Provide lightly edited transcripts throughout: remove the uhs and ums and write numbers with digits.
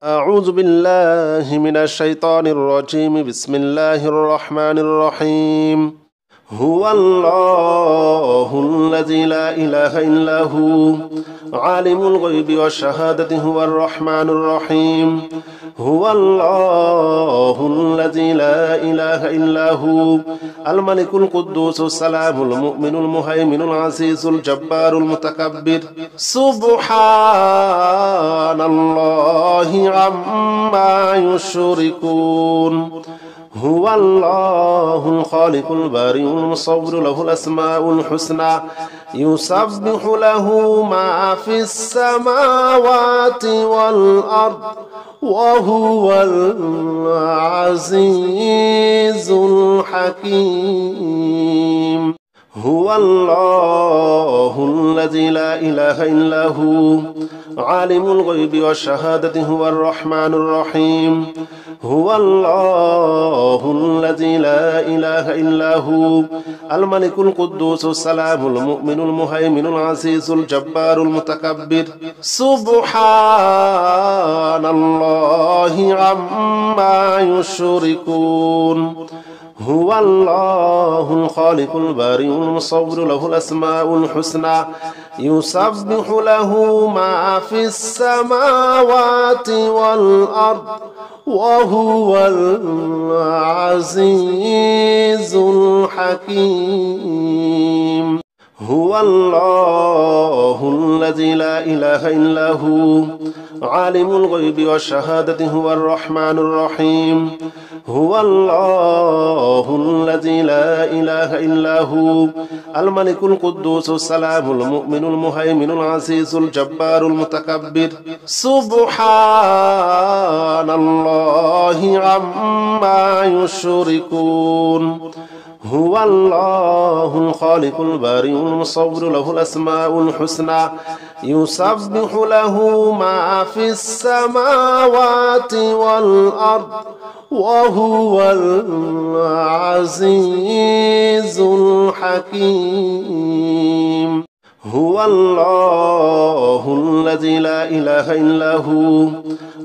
أعوذ بالله من الشيطان الرجيم بسم الله الرحمن الرحيم هو الله الذي لا إله إلا هو عالم الغيب والشهادة هو الرحمن الرحيم هو الله الذي لا إله إلا هو الملك القدوس السلام المؤمن المهيمن العزيز الجبار المتكبر سبحان الله عما يشركون هو الله الخالق البارئ المصور له الأسماء الحسنى يسبح له ما في السماوات والأرض وهو العزيز الحكيم هو الله الذي لا إله إلا هو عالم الغيب والشهادة هو الرحمن الرحيم هو الله الذي لا إله إلا هو الملك القدوس السلام المؤمن المهيمن العزيز الجبار المتكبر سبحان الله عما يشركون هو الله الخالق البارئ المصور له الأسماء الحسنى يسبح له ما في السماوات والأرض وهو العزيز الحكيم هو الله الذي لا إله إلا هو عالم الغيب والشهادة هو الرحمن الرحيم هو الله الذي لا إله إلا هو الملك القدوس السلام المؤمن المهيمن العزيز الجبار المتكبر سبحان الله عما يشركون هو الله الخالق البارئ المصور له الأسماء الحسنى يسبح له ما في السماوات والأرض وهو العزيز الحكيم هو الله الذي لا إله إلا هو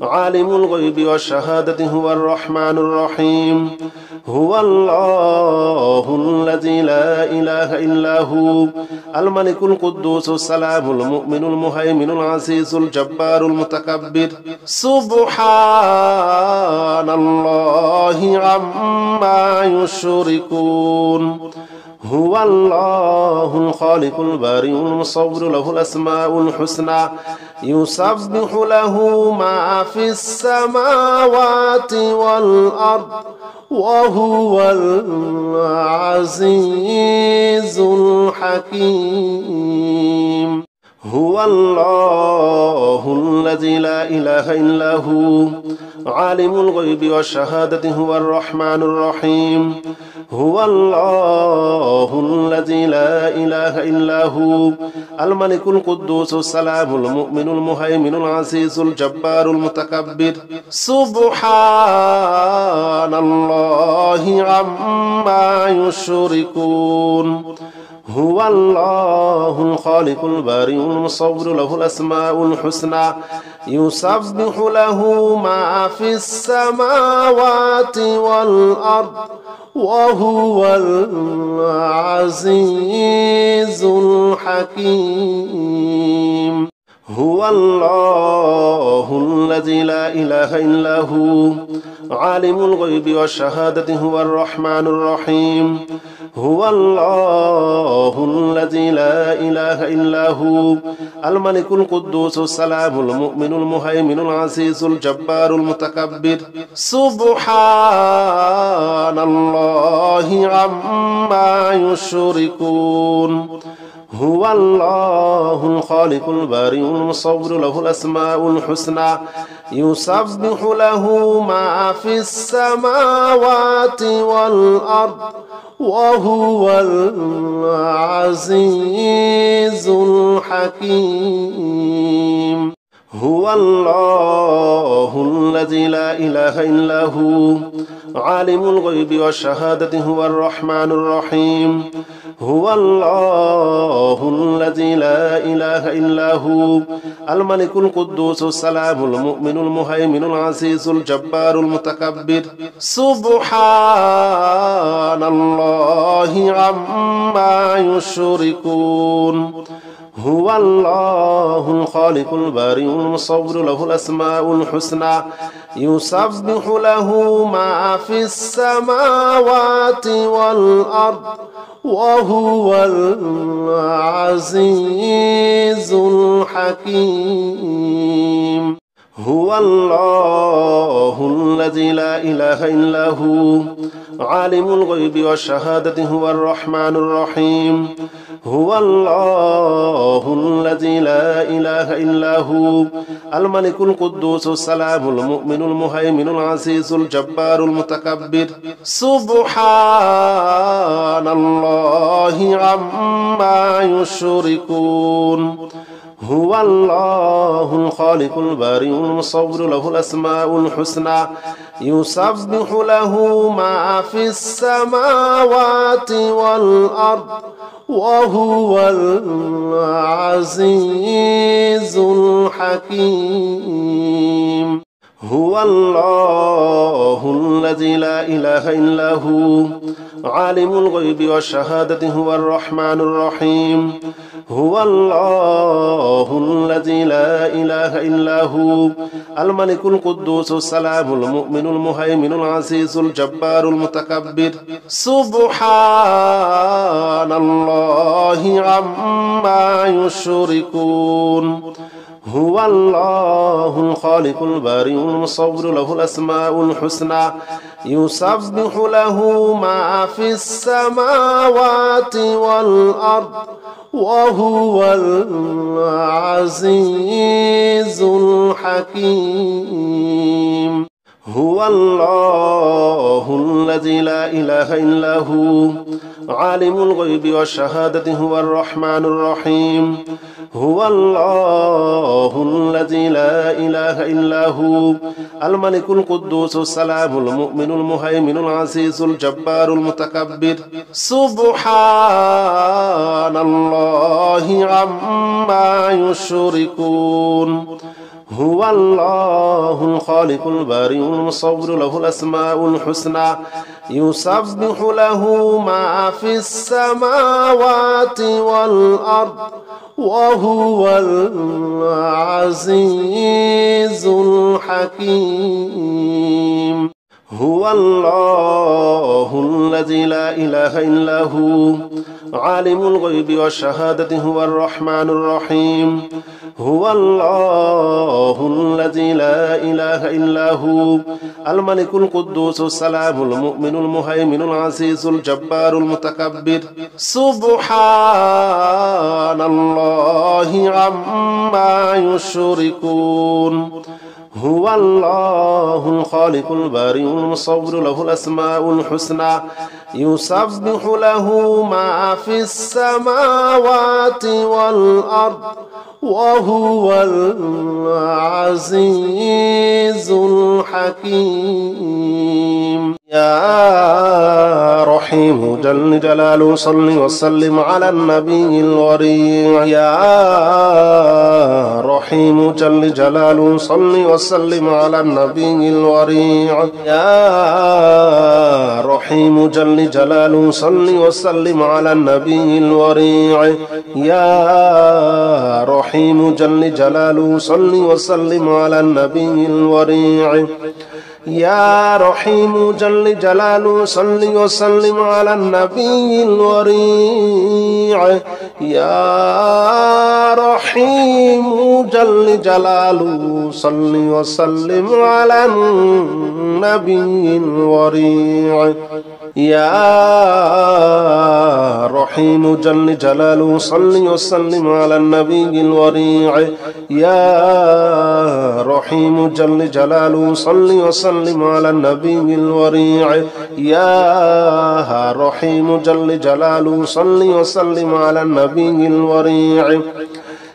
عالم الغيب والشهادة هو الرحمن الرحيم هو الله الذي لا إله إلا هو الملك القدوس السلام المؤمن المهيمن العزيز الجبار المتكبر سبحان الله عما يشركون هو الله الخالق البارئ المصور له الأسماء الحسنى يسبح له ما في السماوات والأرض وهو العزيز الحكيم هو الله الذي لا إله إلا هو عالم الغيب والشهادة هو الرحمن الرحيم هو الله الذي لا إله إلا هو الملك القدوس السلام المؤمن المهيمن العزيز الجبار المتكبر سبحان الله عما يشركون هو الله الخالق البارئ المصور له الأسماء الحسنى يسبح له ما في السماوات والأرض وهو العزيز الحكيم هو الله الذي لا إله إلا هو عالم الغيب والشهادة هو الرحمن الرحيم هو الله الذي لا إله إلا هو الملك القدوس السلام المؤمن المهيمن العزيز الجبار المتكبر سبحان الله عما يشركون هو الله الخالق البارئ المصور له الأسماء الحسنى يسبح له ما في السماوات والأرض وهو العزيز الحكيم هو الله الذي الذي لا إله إلا هو عالم الغيب والشهادة هو الرحمن الرحيم هو الله الذي لا إله إلا هو الملك القدوس السلام المؤمن المهيمن العزيز الجبار المتكبر سبحان الله عما يشركون هو الله الخالق البارئ المصور له الأسماء الحسنى يسبح له ما في السماوات والأرض وهو العزيز الحكيم هو الله الذي لا إله إلا هو عالم الغيب والشهادة هو الرحمن الرحيم هو الله الذي لا إله إلا هو الملك القدوس السلام المؤمن المهيمن العزيز الجبار المتكبر سبحان الله عما يشركون هو الله الخالق البارئ المصور له الأسماء الحسنى يسبح له ما في السماوات والأرض وهو العزيز الحكيم هو الله الذي لا إله إلا هو عالم الغيب والشهادة هو الرحمن الرحيم هو الله الذي لا إله إلا هو الملك القدوس السلام المؤمن المهيمن العزيز الجبار المتكبر سبحان الله عما يشركون هو الله الخالق البارئ المصور له الأسماء الحسنى يسبح له ما في السماوات والأرض وهو العزيز الحكيم هو الله الذي لا إله إلا هو عالم الغيب والشهادة هو الرحمن الرحيم هو الله الذي لا إله إلا هو الملك القدوس السلام المؤمن المهيمن العزيز الجبار المتكبر سبحان الله عما يشركون هو الله الخالق البارئ المصور له الأسماء الحسنى يسبح له ما في السماوات والأرض وهو العزيز الحكيم هو الله الذي لا إله إلا هو عالم الغيب والشهادة هو الرحمن الرحيم هو الله الذي لا إله إلا هو الملك القدوس السلام المؤمن المهيمن العزيز الجبار المتكبر سبحان الله عما يشركون هو الله الخالق البارئ المصور له الأسماء الحسنى يسبح له ما في السماوات والأرض وهو العزيز الحكيم يا رحيم جل جلاله صل وسلم على النبي الوريع يا رحيم جل جلاله صل وسلم على النبي الوريع يا رحيم جل جلاله صل وسلم على النبي الوريع يا رحيم جل جلاله صل وسلم على النبي الوريع يا رحيم جل جلاله صل وسلم على النبي الوريع يا رحيم جل جلاله صل وسلم على النبي الوريع يا رحيم جل جلاله صل وسلم على النبي الوريع يا رحيم جل جلاله صل وسلم على النبي الوريع يا رحيم جل جلاله صل وسلم على النبي الوريع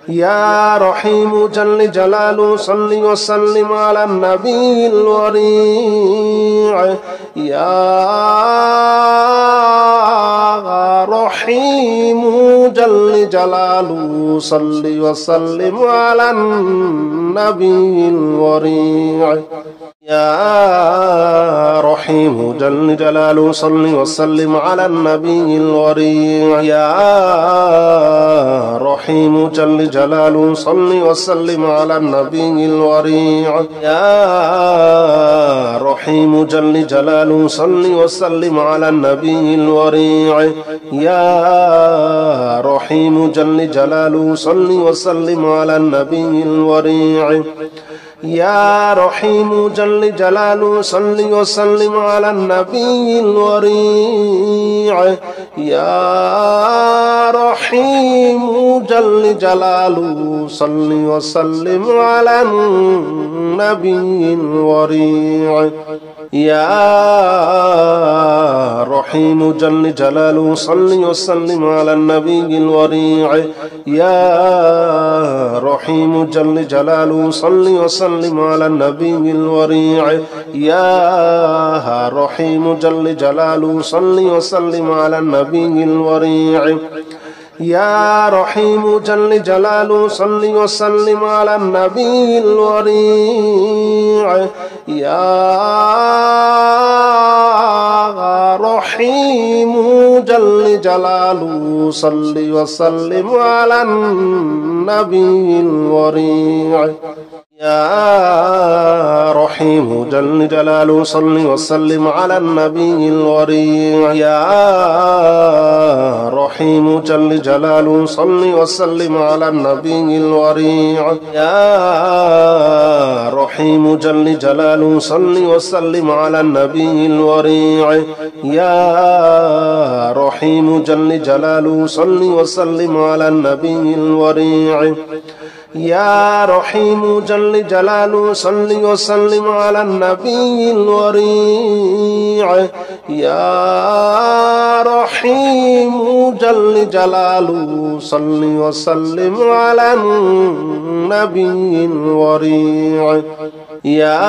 يا رحيم جل جلاله صل وسلم على النبي الوريع يا رحيم جل جلاله صل وسلم على النبي الوريع يا رحيم جل جلاله صل وسلم على النبي الوريع يا رحيم جل جلاله صل وسلم على النبي الوريع يا رحيم جل جلاله صل وسلم على النبي الوريع يا رحيم جل جلاله صل وسلم على النبي الوريع يا رحيم جل جلاله صل وسلم على النبي الوريع يا رحيم جل جلاله صل وسلم على النبي الوريع يا رحيم جل جلاله صل وسلم على النبي الوريع يا رحيم جل جلاله صل وسلم على النبي الوريع يا رحيم جل جلاله صل وسلم على النبي الوريع يا رحيم جل جلاله صل وسلم على النبي الوريع يا رحيم جل جلاله صل وسلم على النبي الوريع يا رحيم جل جلاله صل وسلم على النبي الوريع يا رحيم جل جلاله صل وسلم على النبي الوريع يا رحيم جل جلاله صل وسلم على النبي الوريع يا رحيم جل جلاله صل وسلم على النبي الوريع يا رحيم جل جلاله صل وسلم على النبي الوريع يا رحيم جل جلاله صل وسلم على النبي الوريع يا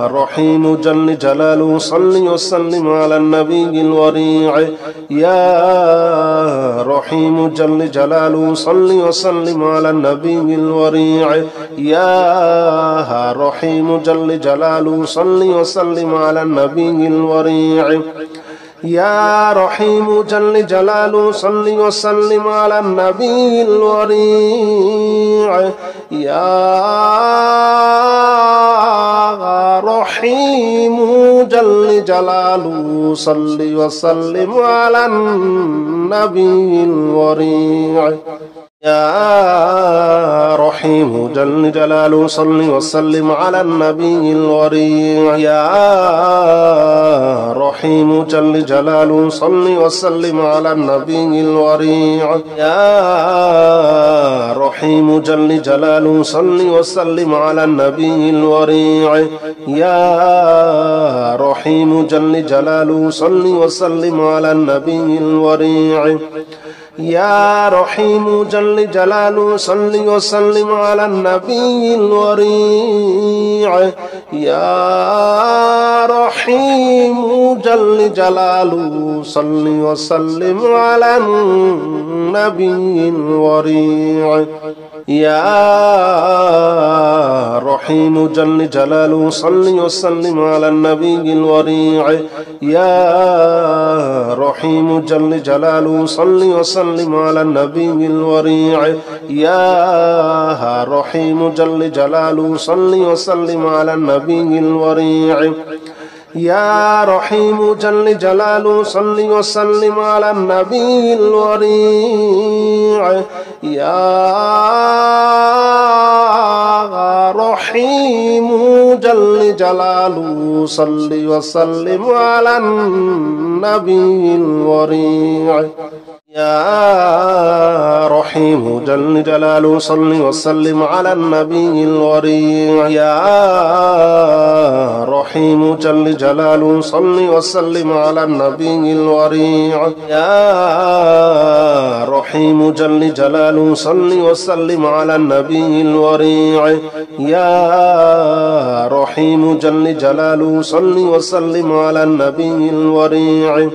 رحيم جل جلاله صل وسلم على النبي الوريع يا رحيم جل جلاله صل وسلم على النبي الوريع يا رحيم جل جلاله صل وسلم على النبي الوريع يا رحيم جل جلاله صل وسلم على النبي الوريع يا رحيم جل جلاله صل وسلم على النبي الوريع يا رحيم جل جلاله صل وسلم على النبي الوريع يا رحيم جل جلاله صل وسلم على النبي الوريع يا رحيم جل جلاله صل وسلم على النبي الوريع يا رحيم جل جلاله صل وسلم على النبي الوريع يا رحيم جل جلاله صل وسلم على النبي الوريع يا رحيم جل جلاله صل وسلم على النبي الوريع يا رحيم جل جلاله صل وسلم على النبي الوريع يا رحيم جل جلاله صل وسلم على النبي الوريع يا رحيم جل جلاله صل وسلم على النبي الوريع يا رحيم جل جلاله صل وسلم على النبي الوريع يا رحيم جل جلاله صل وسلم على النبي الوريع يا رحيم جل جلاله صل وسلم على النبي الوريع يا رحيم جل جلاله صل وسلم على النبي الوريع يا رحيم جل جلاله صل وسلم على النبي الوريع يا رحيم جل جلاله صل وسلم على النبي الوريع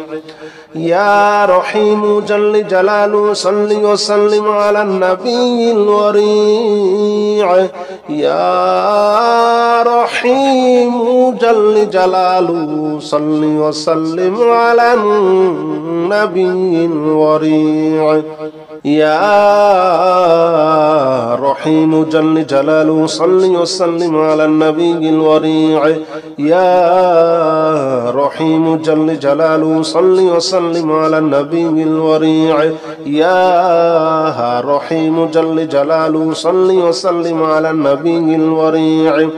يا رحيم جل جلاله صل وسلم على النبي الوريع يا رحيم جل جلاله صل وسلم على النبي الوريع يا رحيم جل جلاله صل وسلم على النبي الوريع يا رحيم جل جلاله صل وسلم على النبي الوريع يا رحيم جل جلاله صل وسلم على النبي الوريع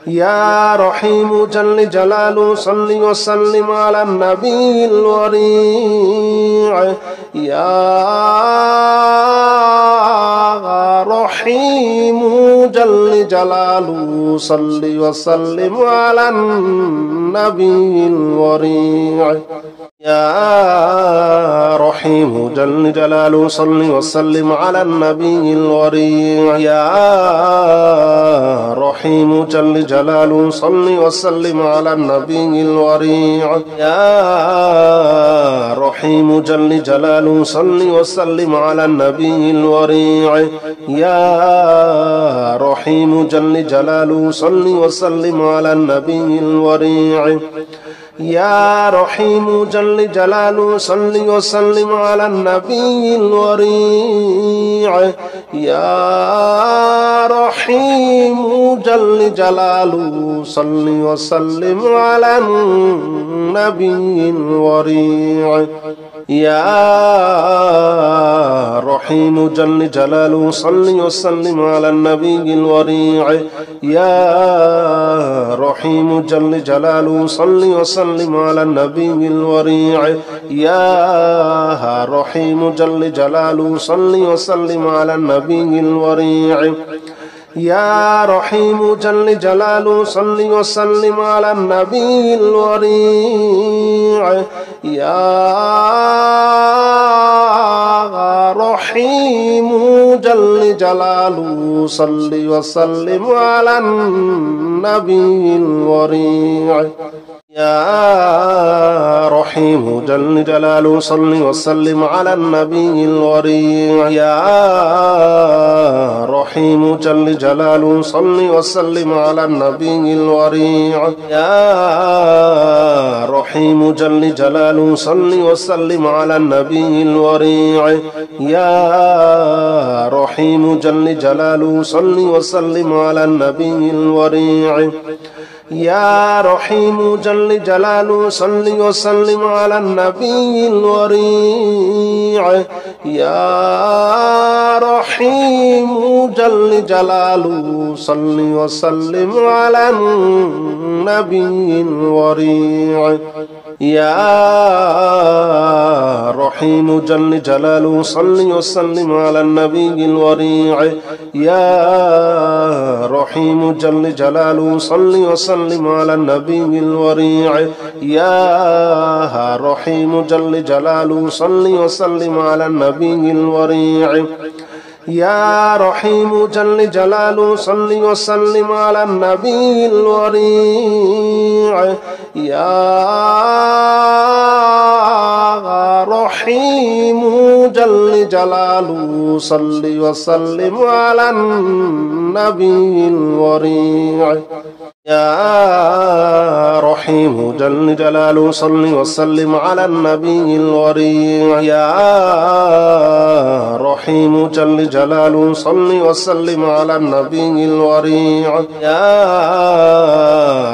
يا رحيم جل جلاله صل وسلم على النبي الوريع يا رحيم جل جلاله صل وسلم على النبي الوريع يا رحيم جل جلاله صل وسلم على النبي الوريع يا رحيم جل جلاله صل وسلم على النبي الوريع يا رحيم جل جلاله صل وسلم على النبي الوريع يا رحيم جل جلاله صل وسلم على النبي الوريع يا رحيم جل جلاله صل وسلم على النبي الوريع يا رحيم جل جلاله صل وسلم على النبي الوريع يا رحيم جل جلاله صل وسلم على النبي الوريع يا رحيم جل جلاله صل وسلم على النبي الوريع يا رحيم جل جلاله صل وسلم على النبي الوريع يا رحيم جل جلاله صل وسلم على النبي الوريع يا رحيم جل جلاله صل وسلم على النبي الوريع يا رحيم جل جلاله صل وسلم على النبي الوريع يا رحيم جل جلاله صل وسلم على النبي الوريع يا رحيم جل جلاله صل وسلم على النبي الوريع يا رحيم جل جلاله صل وسلم على النبي الوريع يا رحيم جل جلاله صل وسلم على النبي الوريع يا رحيم جل جلاله صل وسلم على النبي الوريع يا رحيم جل جلاله صل وسلم على النبي الوريع يا رحيم جل جلاله صل وسلم على النبي الوريع يا رحيم جل جلاله صل وسلم على النبي الوريع يا رحيم جل جلاله صل وسلم على النبي الوريع يا رحيم جل جلاله صل وسلم على النبي الوريع يا رحيم جل جلاله صل وسلم على النبي الوريع يا رحيم جل جلاله صل وسلم على النبي الوريع يا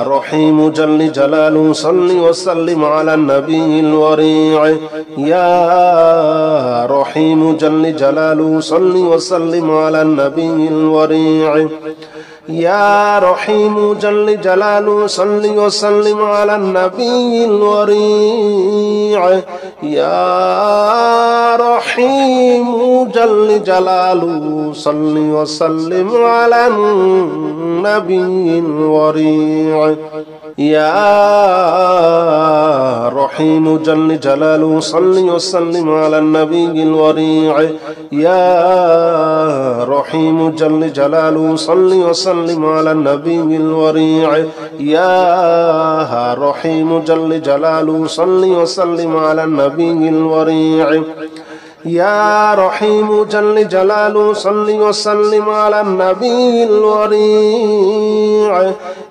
رحيم جل جلاله صل وسلم على النبي الوريع يا رحيم جل جلاله صل وسلم على النبي الوريع يا رحيم جل جلاله صل وسلم على النبي الوريع يا رحيم جل جلاله صل وسلم على النبي الوريع يا رحيم جل جلاله صل وسلم على النبي الوريع يا رحيم جل جلاله صل وسلم على النبي الوريع يا رحيم جل جلاله صل وسلم على النبي الوريع يا رحيم جل جلاله صل وسلم على النبي الوريع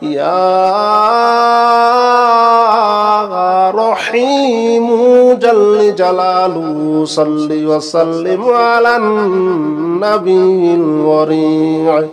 يا رحيم جل جلاله صل وسلم على النبي الوريع